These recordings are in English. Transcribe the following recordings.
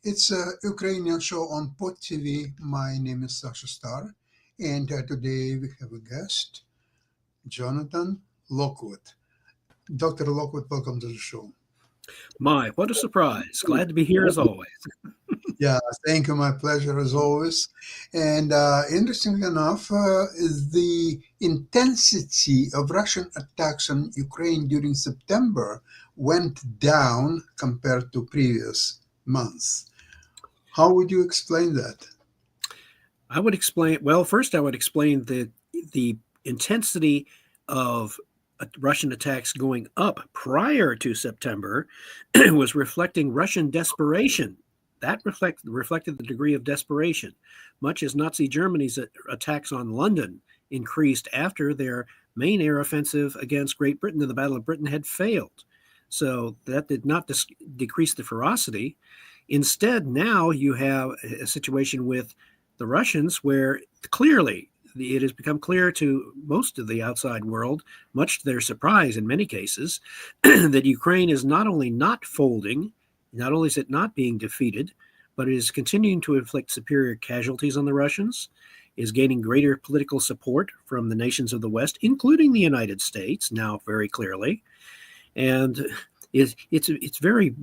It's a Ukrainian show on Pot TV. My name is Sasha Star, and today we have a guest, Jonathan Lockwood. Dr. Lockwood, welcome to the show. My, what a surprise. Glad to be here as always. Yeah, thank you. My pleasure as always. And interestingly enough, is the intensity of Russian attacks on Ukraine during September went down compared to previous months. How would you explain that? First I would explain the intensity of Russian attacks going up prior to September was reflecting Russian desperation. That reflected the degree of desperation, much as Nazi Germany's attacks on London increased after their main air offensive against Great Britain in the Battle of Britain had failed. So that did not decrease the ferocity. Instead, now you have a situation with the Russians where clearly it has become clear to most of the outside world, much to their surprise in many cases, that Ukraine is not only not folding, not only is it not being defeated, but it is continuing to inflict superior casualties on the Russians, is gaining greater political support from the nations of the West, including the United States, now very clearly. And it's very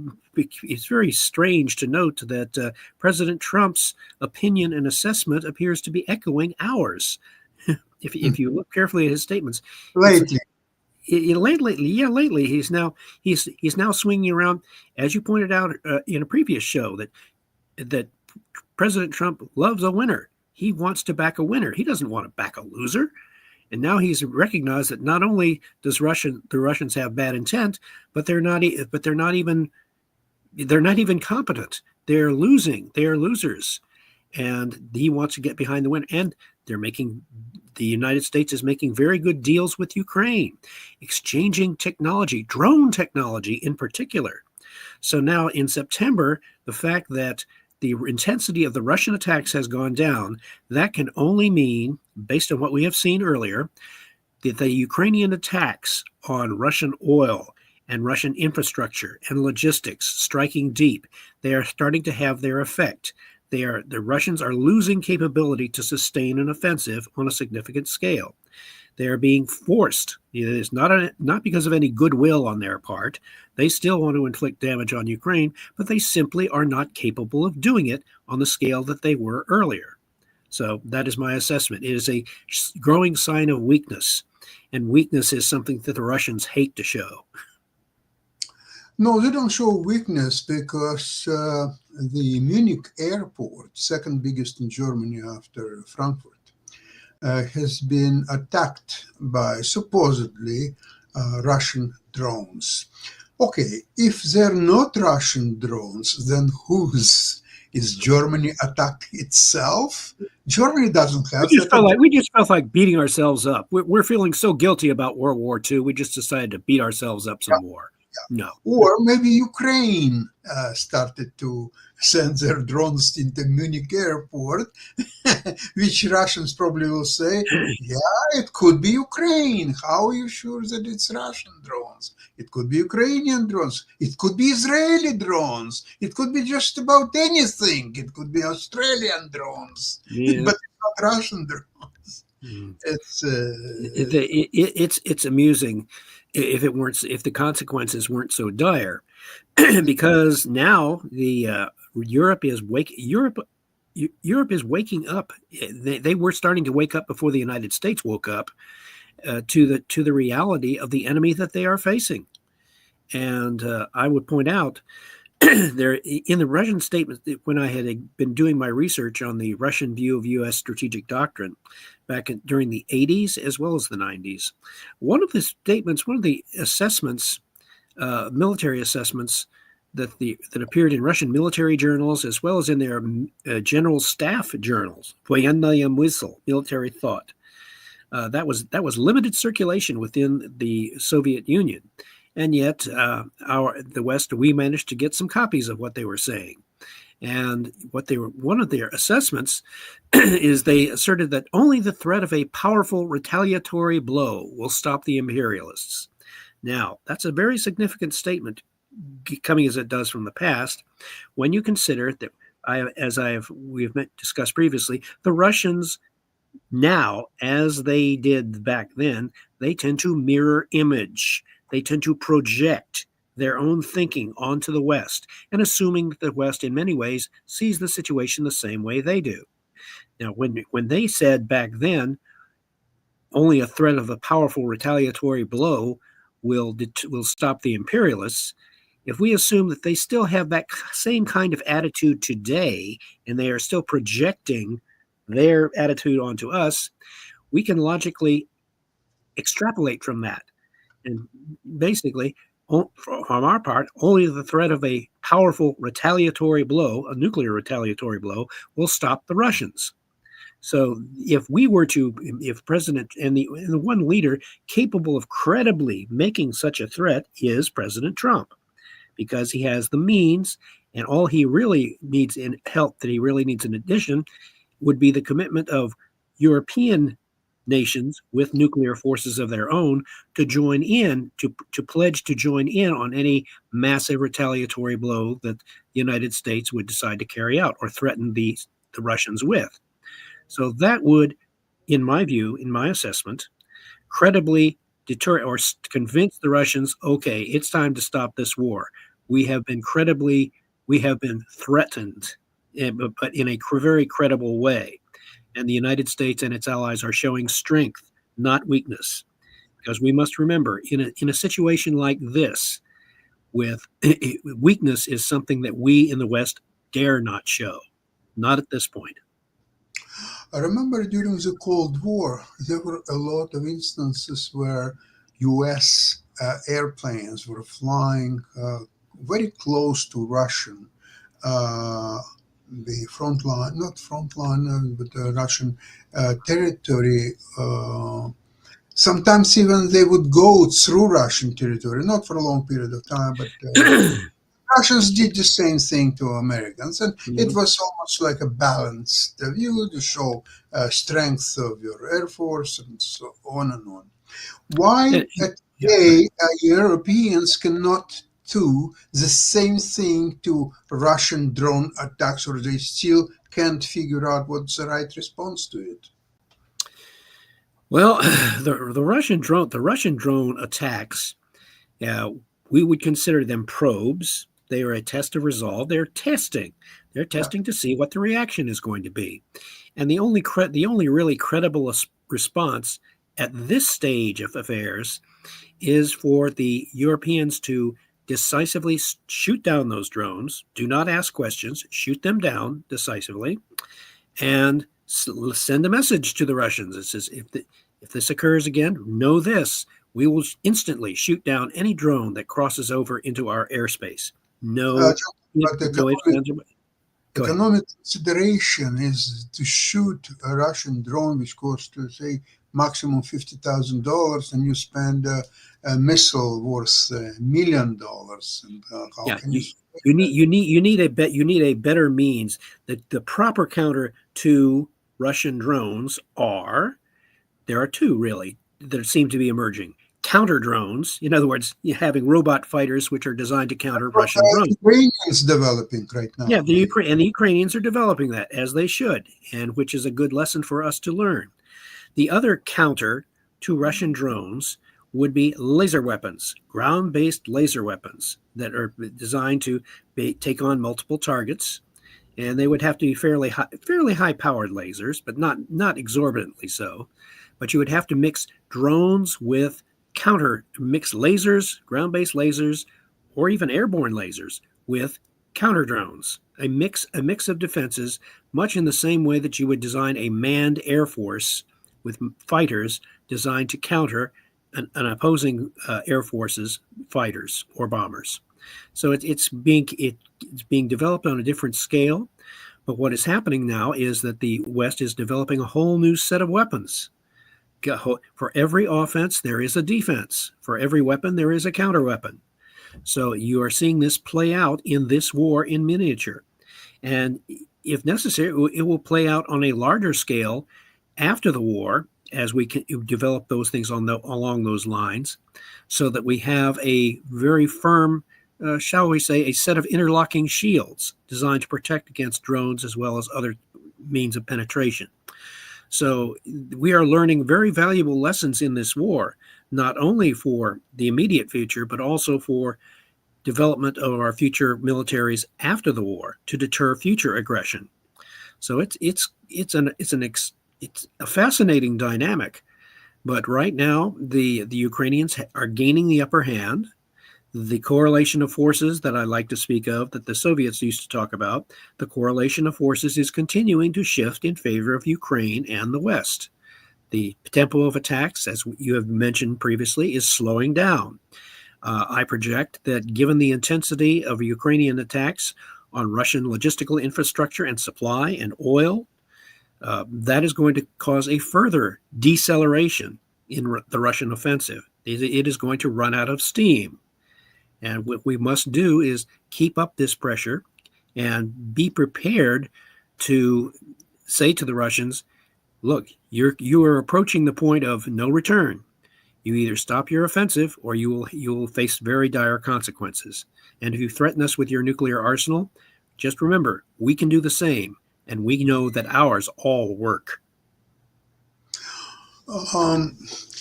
strange to note that President Trump's opinion and assessment appears to be echoing ours. If you look carefully at his statements, Lately, lately he's now swinging around, as you pointed out in a previous show, that President Trump loves a winner. He wants to back a winner. He doesn't want to back a loser. And now he's recognized that not only does the Russians have bad intent, but they're not even competent. They're losing. They are losers, and he wants to get behind the win. And the United States is making very good deals with Ukraine, exchanging technology, drone technology in particular. So now in September, the fact that the intensity of the Russian attacks has gone down, that can only mean, based on what we have seen earlier, that the Ukrainian attacks on Russian oil and Russian infrastructure and logistics striking deep, they are starting to have their effect. The Russians are losing capability to sustain an offensive on a significant scale. They are being forced. It is not because of any goodwill on their part. They still want to inflict damage on Ukraine, but they simply are not capable of doing it on the scale that they were earlier. So that is my assessment. It is a growing sign of weakness, and weakness is something that the Russians hate to show. no, they don't show weakness because the Munich airport, second biggest in Germany after Frankfurt, has been attacked by supposedly Russian drones. Okay, if they're not Russian drones, then whose? Is Germany attack itself? Germany doesn't have We just felt like beating ourselves up. We're feeling so guilty about World War II. We just decided to beat ourselves up some more. No. Or maybe Ukraine started to send their drones into Munich airport, which Russians probably will say, yeah, it could be Ukraine. How are you sure that it's Russian drones? It could be Ukrainian drones. It could be Israeli drones. It could be just about anything. It could be Australian drones, but it's not Russian drones. It's amusing if the consequences weren't so dire, because now Europe is waking up. They were starting to wake up before the United States woke up to the reality of the enemy that they are facing. And I would point out there in the Russian statement, when I had been doing my research on the Russian view of U.S. strategic doctrine during the 80s as well as the 90s, one of the assessments, military assessments that appeared in Russian military journals as well as in their general staff journals, Voyennaya Mysl, military thought, that was limited circulation within the Soviet Union. And yet, the West, we managed to get some copies of what they were saying. And one of their assessments is they asserted that only the threat of a powerful retaliatory blow will stop the imperialists. Now, that's a very significant statement coming as it does from the past, when you consider that, we've discussed previously, the Russians now, as they did back then, they tend to mirror image. They tend to project their own thinking onto the West, and assuming that the West, in many ways, sees the situation the same way they do. Now, when they said back then, only a threat of a powerful retaliatory blow will stop the imperialists, if we assume that they still have that same kind of attitude today, and they are still projecting their attitude onto us, we can logically extrapolate from that. And basically, from our part, only the threat of a powerful retaliatory blow, a nuclear retaliatory blow, will stop the Russians. So if President and the one leader capable of credibly making such a threat is President Trump, because he has the means, and all he really needs in help that he really needs in addition would be the commitment of European nations with nuclear forces of their own to join in, to pledge to join in on any massive retaliatory blow that the United States would decide to carry out or threaten the Russians with. So that would, in my view, in my assessment, credibly deter or convince the Russians, okay, it's time to stop this war. We have been threatened, but in a very credible way. And the United States and its allies are showing strength, not weakness. Because we must remember, in a situation like this, weakness is something that we in the West dare not show. Not at this point. I remember during the Cold War, there were a lot of instances where U.S. Airplanes were flying very close to Russian, the Russian territory. Sometimes even they would go through Russian territory, not for a long period of time, but Russians did the same thing to Americans, and it was almost like a balanced view to show strength of your Air Force and so on and on. Why today Europeans cannot do the same thing to Russian drone attacks, or they still can't figure out what's the right response to it? Well, the Russian drone attacks, we would consider them probes. They are a test of resolve. They're testing to see what the reaction is going to be. And the only really credible response at this stage of affairs is for the Europeans to decisively shoot down those drones. Do not ask questions. Shoot them down decisively, and send a message to the Russians. It says, if this occurs again, know this: we will instantly shoot down any drone that crosses over into our airspace. Economic consideration is to shoot a Russian drone which costs, say, maximum $50,000, and you spend a missile worth $1 million. And you need a better means. The proper counter to Russian drones there are two really that seem to be emerging. Counter drones, in other words, having robot fighters which are designed to counter Russian drones. The Ukrainians developing right now. Yeah, the Ukrainians are developing that, as they should, and which is a good lesson for us to learn. The other counter to Russian drones would be laser weapons, ground-based laser weapons that are designed to take on multiple targets, and they would have to be fairly high-powered lasers, but not exorbitantly so. But you would have to mix drones with mix lasers, ground-based lasers, or even airborne lasers with counter drones. A mix of defenses, much in the same way that you would design a manned air force with fighters designed to counter an opposing air force's fighters or bombers. So it's being developed on a different scale. But what is happening now is that the West is developing a whole new set of weapons. For every offense, there is a defense. For every weapon, there is a counter weapon. So you are seeing this play out in this war in miniature. And if necessary, it will play out on a larger scale after the war, as we can develop those things along those lines, so that we have a very firm shall we say, a set of interlocking shields designed to protect against drones as well as other means of penetration. So we are learning very valuable lessons in this war, not only for the immediate future, but also for development of our future militaries after the war to deter future aggression. So it's a fascinating dynamic. But right now, the Ukrainians are gaining the upper hand. The correlation of forces that I like to speak of, that the Soviets used to talk about, the correlation of forces is continuing to shift in favor of Ukraine and the West. The tempo of attacks, as you have mentioned previously, is slowing down. I project that given the intensity of Ukrainian attacks on Russian logistical infrastructure and supply and oil, that is going to cause a further deceleration in the Russian offensive. It is going to run out of steam. And what we must do is keep up this pressure and be prepared to say to the Russians, look, you are approaching the point of no return. You either stop your offensive or you will face very dire consequences. And if you threaten us with your nuclear arsenal, just remember, we can do the same. And we know that ours all work.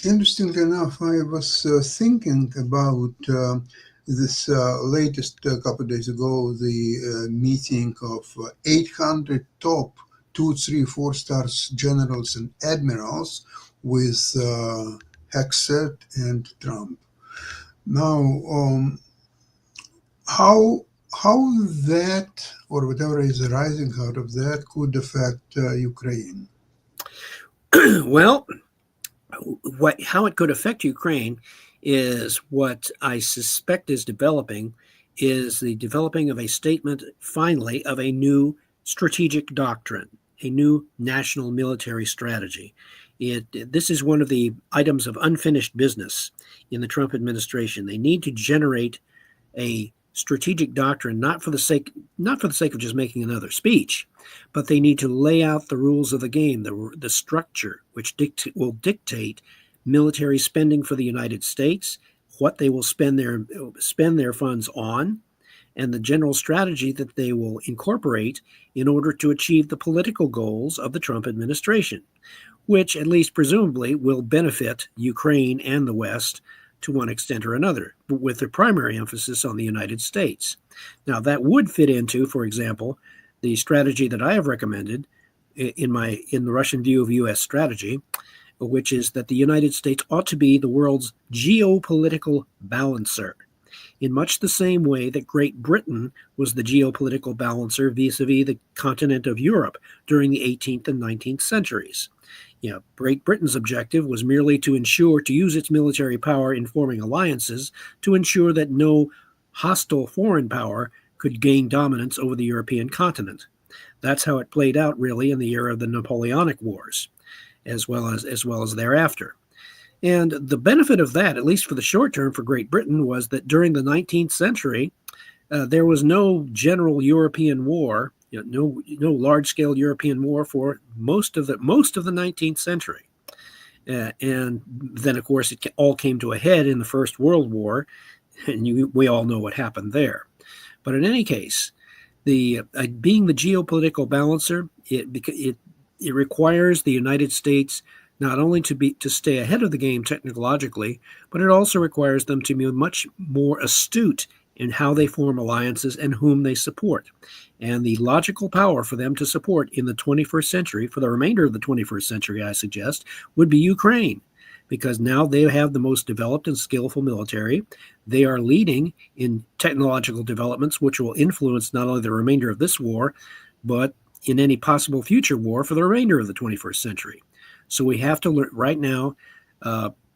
Interestingly enough, I was thinking about this latest couple of days ago, the meeting of 800 top 2, 3, 4 stars generals and admirals with Hegseth and Trump. Now, how that, or whatever is arising out of that, could affect Ukraine? Well, how it could affect Ukraine is what I suspect is developing, is the developing of a statement, finally, of a new strategic doctrine, a new national military strategy. This is one of the items of unfinished business in the Trump administration. They need to generate a strategic doctrine, not for the sake of just making another speech, but they need to lay out the rules of the game, the structure, which will dictate military spending for the United States, what they will spend their funds on, and the general strategy that they will incorporate in order to achieve the political goals of the Trump administration, which, at least presumably, will benefit Ukraine and the West to one extent or another, but with their primary emphasis on the United States. Now, that would fit into, for example, the strategy that I have recommended in the Russian view of U.S. strategy, which is that the United States ought to be the world's geopolitical balancer, in much the same way that Great Britain was the geopolitical balancer vis-a-vis the continent of Europe during the 18th and 19th centuries. Great Britain's objective was merely to use its military power in forming alliances to ensure that no hostile foreign power could gain dominance over the European continent. That's how it played out, really, in the era of the Napoleonic Wars, as well as thereafter. And the benefit of that, at least for the short term for Great Britain, was that during the 19th century, there was no general European war, no large-scale European war for most of the 19th century. And then, of course, it all came to a head in the First World War, and we all know what happened there. But in any case, being the geopolitical balancer, it requires the United States not only to stay ahead of the game technologically, but it also requires them to be much more astute in how they form alliances and whom they support. And the logical power for them to support in the 21st century, for the remainder of the 21st century, I suggest, would be Ukraine, because now they have the most developed and skillful military. They are leading in technological developments, which will influence not only the remainder of this war, but in any possible future war for the remainder of the 21st century. So we have to learn right now.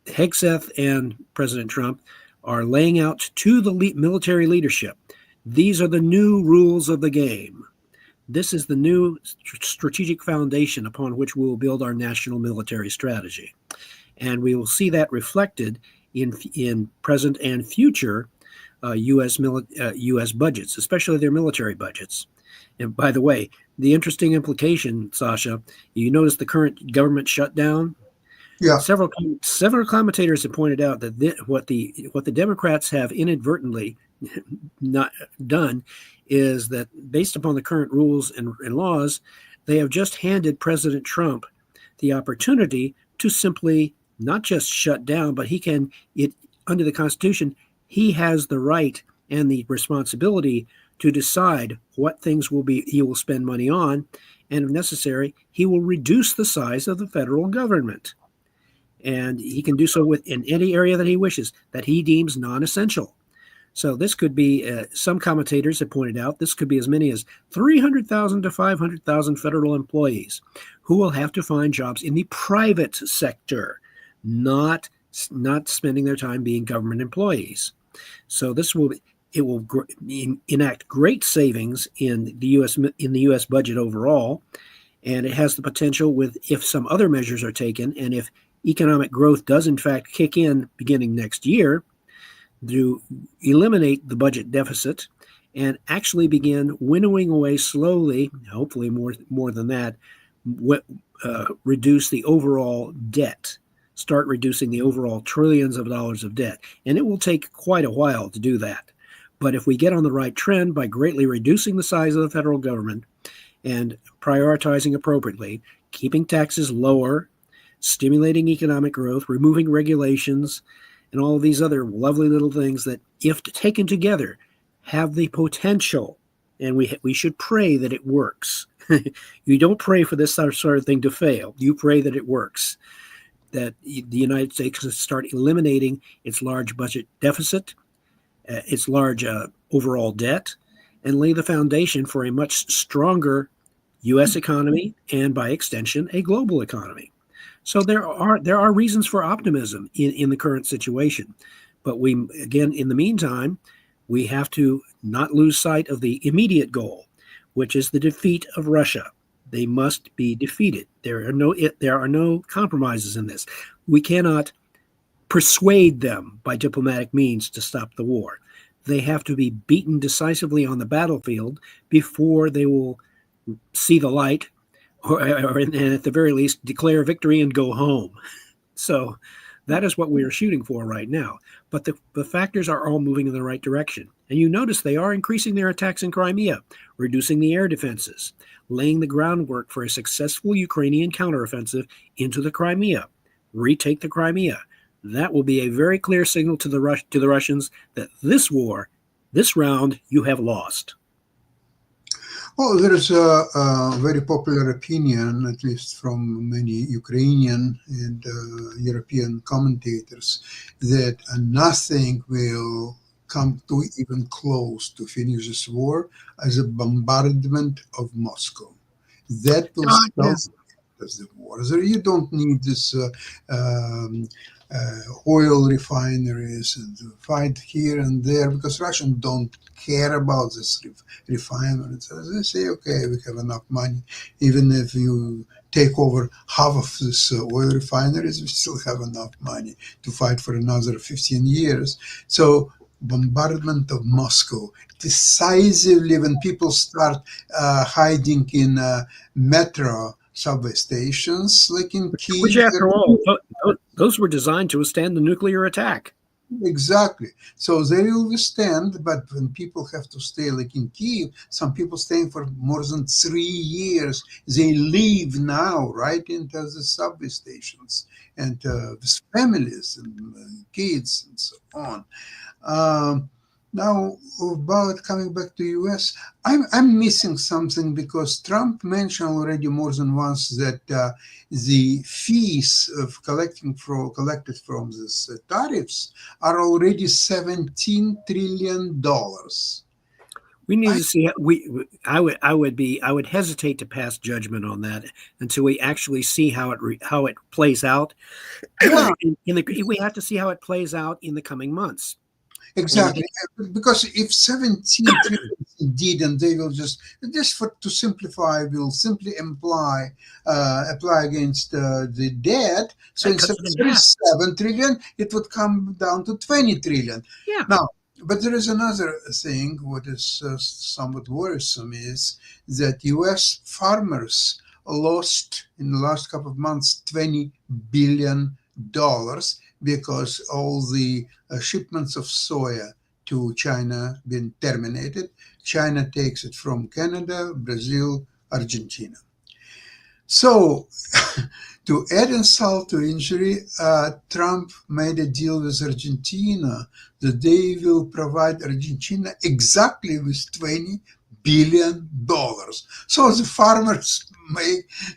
Hegseth and President Trump are laying out to the military leadership, these are the new rules of the game. This is the new strategic foundation upon which we will build our national military strategy. And we will see that reflected in present and future U.S. budgets, especially their military budgets. And by the way, the interesting implication, Sasha, you notice the current government shutdown? Yeah. Several commentators have pointed out that what the Democrats have inadvertently not done is that based upon the current rules and laws, they have just handed President Trump the opportunity to simply not just shut down, but under the Constitution, he has the right and the responsibility to decide what things he will spend money on, and if necessary, he will reduce the size of the federal government. And he can do so in any area that he wishes, that he deems non-essential. So this could be, some commentators have pointed out, this could be as many as 300,000 to 500,000 federal employees who will have to find jobs in the private sector, not spending their time being government employees. So it will enact great savings in the U.S. budget overall, and it has the potential, if some other measures are taken, and if economic growth does in fact kick in beginning next year, to eliminate the budget deficit and actually begin winnowing away slowly, hopefully more than that, reduce the overall debt, start reducing the overall trillions of dollars of debt. And it will take quite a while to do that. But if we get on the right trend by greatly reducing the size of the federal government and prioritizing appropriately, keeping taxes lower, stimulating economic growth, removing regulations, and all of these other lovely little things that, if taken together, have the potential, and we should pray that it works. You don't pray for this sort of thing to fail. You pray that it works, that the United States can start eliminating its large budget deficit, its large overall debt, and lay the foundation for a much stronger U.S. economy and, by extension, a global economy. So there are reasons for optimism in the current situation. But in the meantime, we have to not lose sight of the immediate goal, which is the defeat of Russia. They must be defeated. There are no compromises in this. We cannot persuade them by diplomatic means to stop the war. They have to be beaten decisively on the battlefield before they will see the light, and at the very least, declare victory and go home. So that is what we are shooting for right now. But the factors are all moving in the right direction. And you notice they are increasing their attacks in Crimea, reducing the air defenses, laying the groundwork for a successful Ukrainian counteroffensive into the Crimea. Retake the Crimea. That will be a very clear signal to the Russians that this war, this round, you have lost. Well, there is a very popular opinion, at least from many Ukrainian and European commentators, that nothing will come to even close to finish this war as a bombardment of Moscow. That will stop the war. So you don't need this oil refineries and fight here and there, because Russians don't care about this refinement. So they say, okay, we have enough money. Even if you take over half of this oil refineries, we still have enough money to fight for another 15 years. So bombardment of Moscow decisively, when people start hiding in metro subway stations, like in Kyiv. Which, after all, those were designed to withstand the nuclear attack. Exactly. So they will withstand, but when people have to stay, like in Kyiv, some people staying for more than 3 years, they leave now right into the subway stations, and with families and kids and so on. Now, about coming back to U.S., I'm missing something, because Trump mentioned already more than once that the fees of collected from these tariffs are already $17 trillion. We need to see. I would hesitate to pass judgment on that until we actually see how it plays out. Yeah. We have to see how it plays out in the coming months. Exactly, because if 17 trillion indeed, and they will just to simplify, will simply apply against the debt. So instead of 37 trillion, it would come down to 20 trillion. Yeah. Now, but there is another thing. What is somewhat worrisome is that U.S. farmers lost in the last couple of months $20 billion, because all the shipments of soya to China been terminated. China takes it from Canada, Brazil, Argentina. So, to add insult to injury, Trump made a deal with Argentina that they will provide Argentina exactly with $20 billion. So the farmers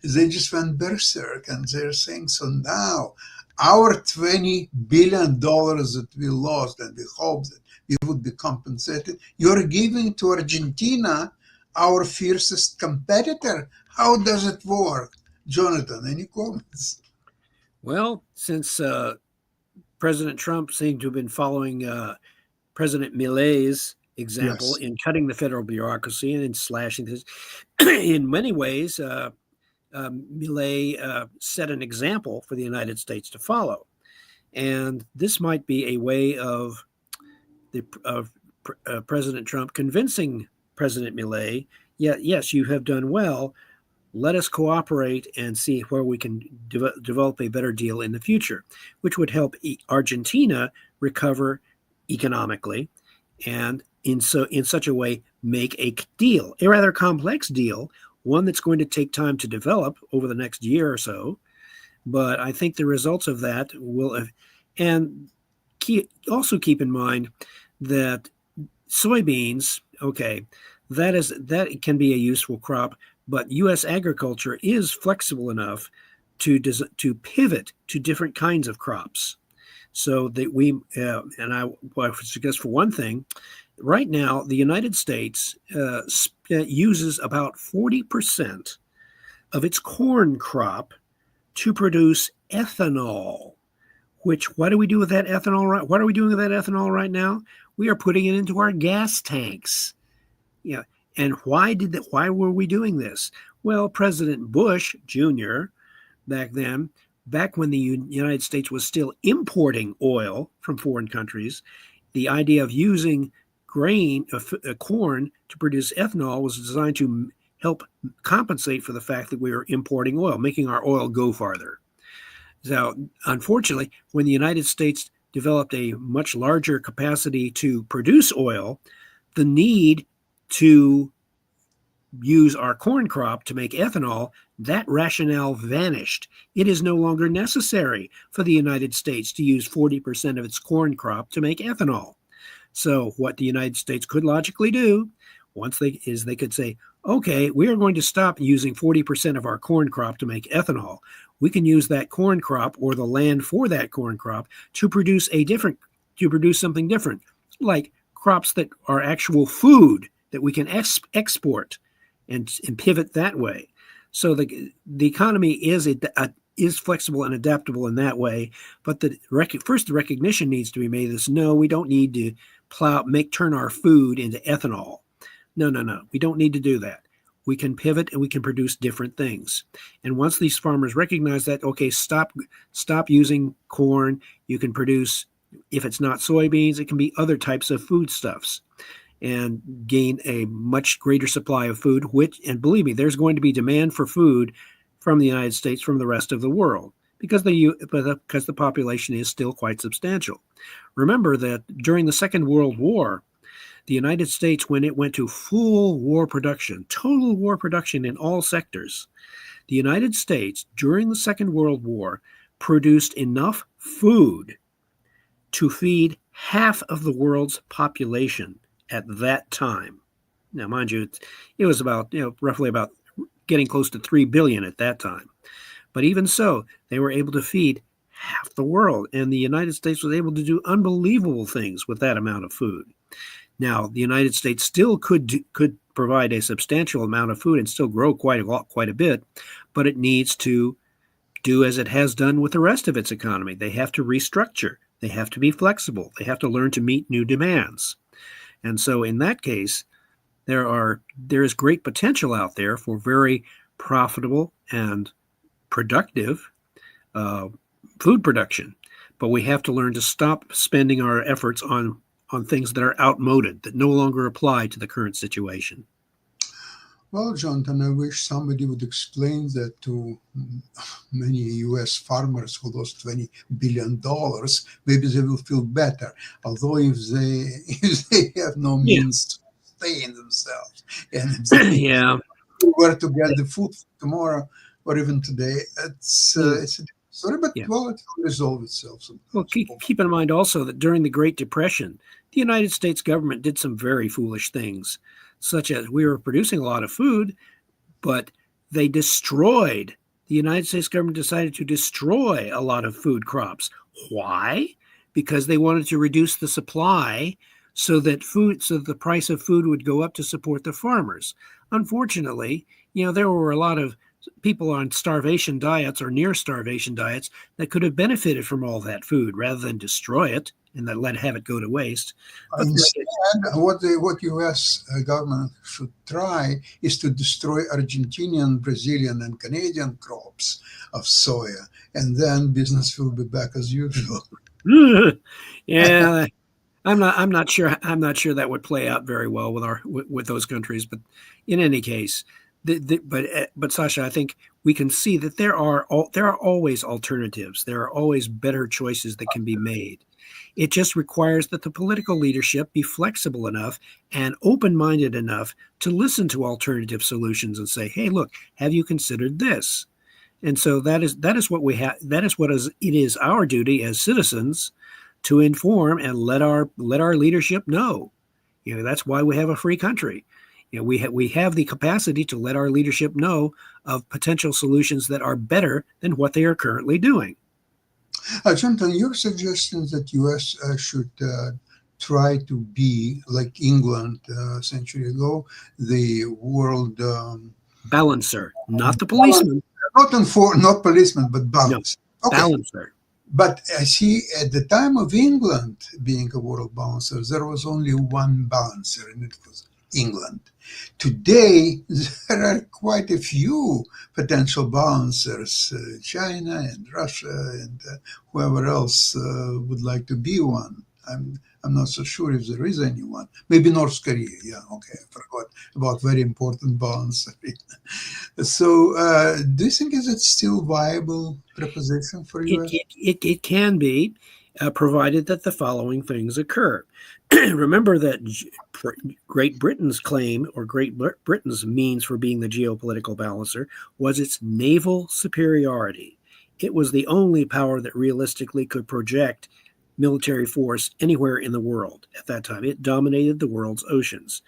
they just went berserk, and they're saying, so now our $20 billion that we lost and we hope that we would be compensated, you're giving to Argentina, our fiercest competitor. How does it work? Jonathan, any comments? Well, since President Trump seemed to have been following President Millei's example Yes. in cutting the federal bureaucracy and in slashing this, in many ways, Milei set an example for the United States to follow. And this might be a way of President Trump convincing President Milei, yes, you have done well. Let us cooperate and see where we can develop a better deal in the future, which would help Argentina recover economically and in such a way make a deal, a rather complex deal, one that's going to take time to develop over the next year or so. But I think the results of that will, and also keep in mind that soybeans, okay, that can be a useful crop, but U.S. agriculture is flexible enough to pivot to different kinds of crops. So that and I would suggest for one thing, right now the United States uses about 40% of its corn crop to produce ethanol. Which, what do we do with that ethanol? What are we doing with that ethanol right now? We are putting it into our gas tanks. Yeah. And why were we doing this? Well, President Bush Jr., back when the United States was still importing oil from foreign countries, the idea of using corn to produce ethanol was designed to help compensate for the fact that we were importing oil, making our oil go farther. So, unfortunately, when the United States developed a much larger capacity to produce oil, the need to use our corn crop to make ethanol, that rationale vanished. It is no longer necessary for the United States to use 40% of its corn crop to make ethanol. So what the United States could logically do, they could say, okay, we are going to stop using 40% of our corn crop to make ethanol. We can use that corn crop or the land for that corn crop to produce something different, like crops that are actual food that we can export and pivot that way. So the economy is flexible and adaptable in that way. But the recognition needs to be made is no, we don't need to turn our food into ethanol. No, we don't need to do that. We can pivot and we can produce different things. And once these farmers recognize that, okay, stop using corn. You can produce, if it's not soybeans, it can be other types of foodstuffs, and gain a much greater supply of food, and believe me, there's going to be demand for food from the United States from the rest of the world because the population is still quite substantial. Remember that during the Second World War, the United States, when it went to full war production, total war production in all sectors, the United States during the Second World War produced enough food to feed half of the world's population at that time. Now, mind you, it was about, roughly about getting close to 3 billion at that time. But even so, they were able to feed half the world, and the United States was able to do unbelievable things with that amount of food. Now, the United States still could provide a substantial amount of food and still grow quite a bit, but it needs to do as it has done with the rest of its economy. They have to restructure. They have to be flexible. They have to learn to meet new demands. And so in that case, there is great potential out there for very profitable and productive food production. But we have to learn to stop spending our efforts on things that are outmoded, that no longer apply to the current situation. Well, Jonathan, I wish somebody would explain that to many U.S. farmers who lost $20 billion. Maybe they will feel better. Although if they if they have no Yeah. means to sustain themselves, and if they Yeah. where to get the food tomorrow or even today, it's a different story. But Yeah. well, it will resolve itself Well, sometimes. keep in mind also that during the Great Depression, the United States government did some very foolish things, such as we were producing a lot of food, but they destroyed, the United States government decided to destroy a lot of food crops. Why? Because they wanted to reduce the supply so that the price of food would go up to support the farmers. Unfortunately, there were a lot of people on starvation diets or near starvation diets that could have benefited from all that food rather than destroy it and then have it go to waste. But Instead, what U.S. Government should try is to destroy Argentinian, Brazilian, and Canadian crops of soya, and then business will be back as usual. yeah, I'm not sure that would play out very well with those countries. But in any case, but Sasha, I think we can see that there are always alternatives. There are always better choices that can be made. It just requires that the political leadership be flexible enough and open-minded enough to listen to alternative solutions and say, "Hey, look, have you considered this?" And so that is what we have. That is what it is our duty as citizens to inform and let our leadership know. That's why we have a free country. We have the capacity to let our leadership know of potential solutions that are better than what they are currently doing. Jonathan, your suggestion that U.S. Should try to be like England a century ago, the world Balancer, not the policeman. not policeman, but No, balance. Okay, balancer. but I see at the time of England being a world balancer, there was only one balancer, and it was England. Today, there are quite a few potential balancers, China and Russia and whoever else would like to be one. I'm not so sure if there is anyone. Maybe North Korea. Yeah, okay, I forgot about very important balancer. So, do you think is it still viable proposition for It, U.S.? it can be, provided that the following things occur. Remember that Great Britain's claim, or Great Britain's means for being the geopolitical balancer, was its naval superiority. It was the only power that realistically could project military force anywhere in the world at that time. It dominated the world's oceans.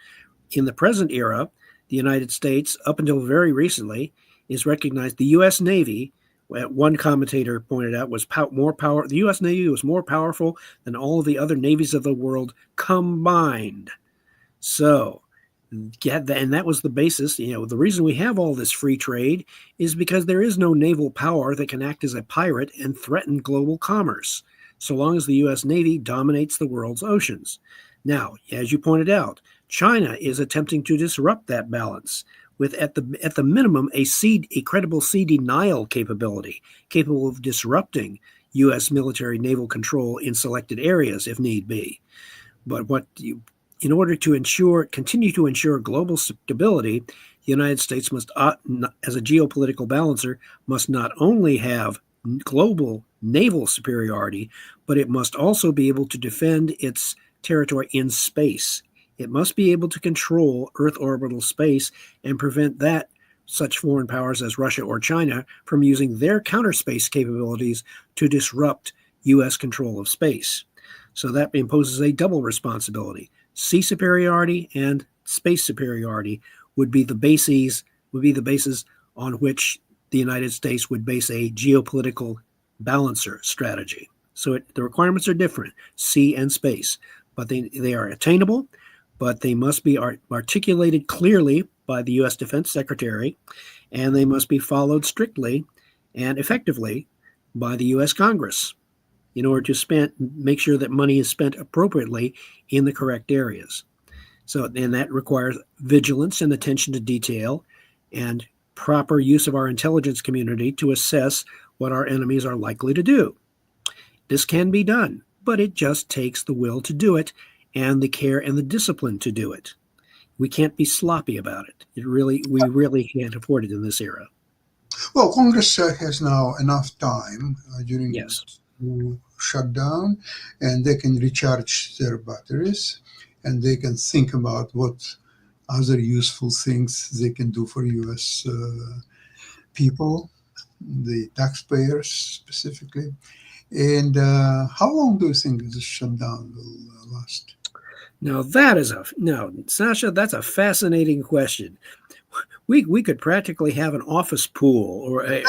In the present era, the United States, up until very recently, is recognized. The U.S. Navy, one commentator pointed out, was more power. The U.S. Navy was more powerful than all of the other navies of the world combined. So, and that was the basis. The reason we have all this free trade is because there is no naval power that can act as a pirate and threaten global commerce, so long as the U.S. Navy dominates the world's oceans. Now, as you pointed out, China is attempting to disrupt that balance with, at the minimum, a credible sea denial capability, capable of disrupting U.S. military naval control in selected areas if need be. But in order to continue to ensure global stability, the United States must, as a geopolitical balancer, must not only have global naval superiority, but it must also be able to defend its territory in space. It must be able to control Earth orbital space and prevent such foreign powers as Russia or China from using their counterspace capabilities to disrupt U.S. control of space. So that imposes a double responsibility. Sea superiority and space superiority would be the bases on which the United States would base a geopolitical balancer strategy. So the requirements are different, sea and space, but they are attainable, but they must be articulated clearly by the U.S. Defense Secretary, and they must be followed strictly and effectively by the U.S. Congress in order to make sure that money is spent appropriately in the correct areas. And that requires vigilance and attention to detail and proper use of our intelligence community to assess what our enemies are likely to do. This can be done, but it just takes the will to do it and the care and the discipline to do it. we can't be sloppy about it. We really can't afford it in this era. Well, Congress has now enough time during Yes. to shut down, and they can recharge their batteries, and they can think about what other useful things they can do for U.S. People, the taxpayers specifically. And how long do you think this shutdown will last? Now Sasha, that's a fascinating question. We could practically have an office pool or a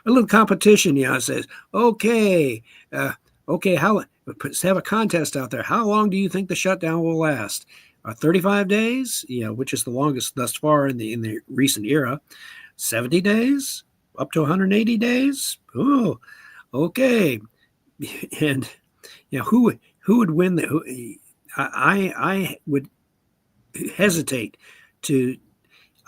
little competition. You know, it says, okay, let's have a contest out there. How long do you think the shutdown will last? 35 days, which is the longest thus far in the recent era. 70 days, up to 180 days. Oh, okay. And who would win I would hesitate to.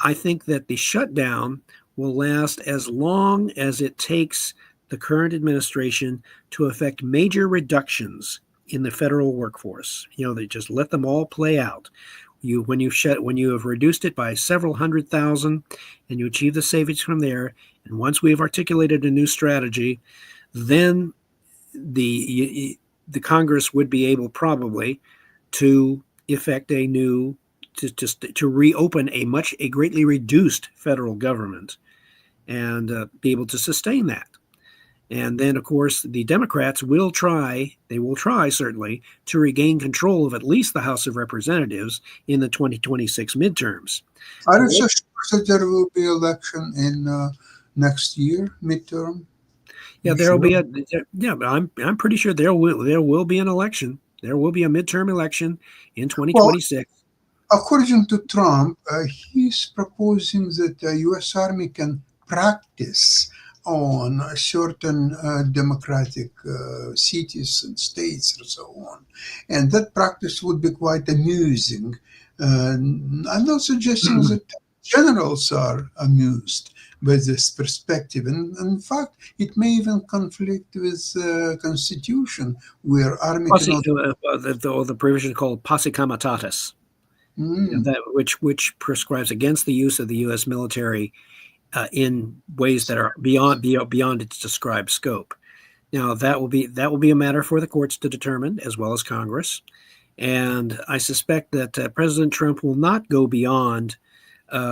I think that the shutdown will last as long as it takes the current administration to effect major reductions in the federal workforce. They just let them all play out. When you have reduced it by several 100,000 and you achieve the savings from there, and once we have articulated a new strategy, then the Congress would be able probably to effect a new to reopen a greatly reduced federal government and be able to sustain that. And then, of course, the Democrats will try certainly to regain control of at least the House of Representatives in the 2026 midterms. Are you so sure that there will be election in next year, midterm? Yeah, there'll be but I'm pretty sure there will be an election. There will be a midterm election in 2026. Well, according to Trump, he's proposing that the U.S. Army can practice on certain democratic cities and states and so on. And that practice would be quite amusing. I'm not suggesting that generals are amused by this perspective. And in fact, it may even conflict with the Constitution, where army cannot... the provision called posse comitatus. That which prescribes against the use of the U.S. military in ways that are beyond its described scope. Now that will be a matter for the courts to determine, as well as Congress. And I suspect that President Trump will not go beyond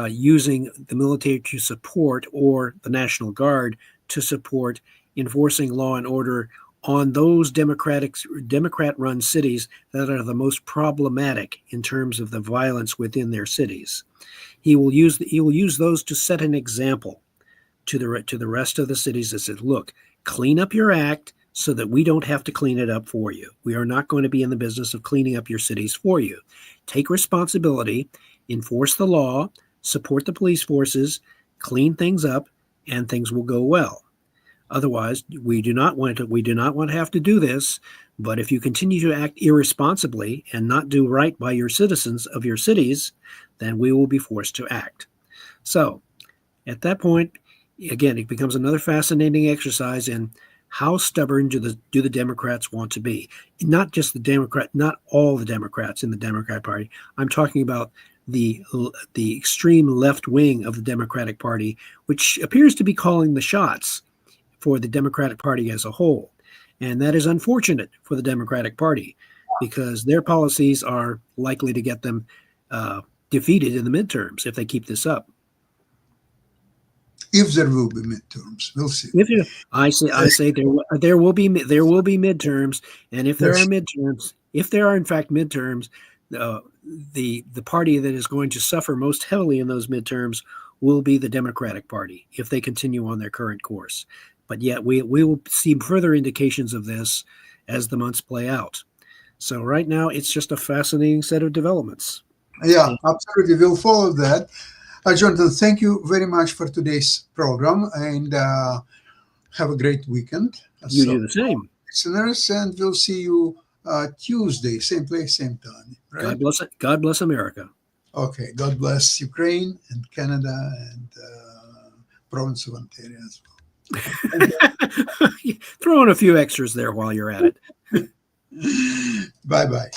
using the military to support, or the National Guard to support, enforcing law and order on those Democrat-run cities that are the most problematic in terms of the violence within their cities. He will use those to set an example to the rest of the cities that says, look, clean up your act so that we don't have to clean it up for you. We are not going to be in the business of cleaning up your cities for you. Take responsibility, enforce the law, support the police forces, clean things up, and things will go well. Otherwise, we do not want to have to do this. But if you continue to act irresponsibly and not do right by your citizens of your cities, then we will be forced to act. So, at that point, again, it becomes another fascinating exercise in how stubborn do the Democrats want to be? Not just not all the Democrats in the Democrat Party. I'm talking about the extreme left wing of the Democratic Party, which appears to be calling the shots for the Democratic Party as a whole. And that is unfortunate for the Democratic Party, because their policies are likely to get them defeated in the midterms if they keep this up. If there will be midterms, we'll see. I say there will be midterms, and if there are in fact midterms, the party that is going to suffer most heavily in those midterms will be the Democratic Party if they continue on their current course. But yet we will see further indications of this as the months play out. So right now, it's just a fascinating set of developments. Yeah, absolutely. We'll follow that. Jonathan, thank you very much for today's program, and have a great weekend. You do the same. Listeners, and we'll see you Tuesday, same place, same time. Right? God bless America. Okay. God bless Ukraine and Canada and province of Ontario as well. Throw in a few extras there while you're at it. Bye-bye.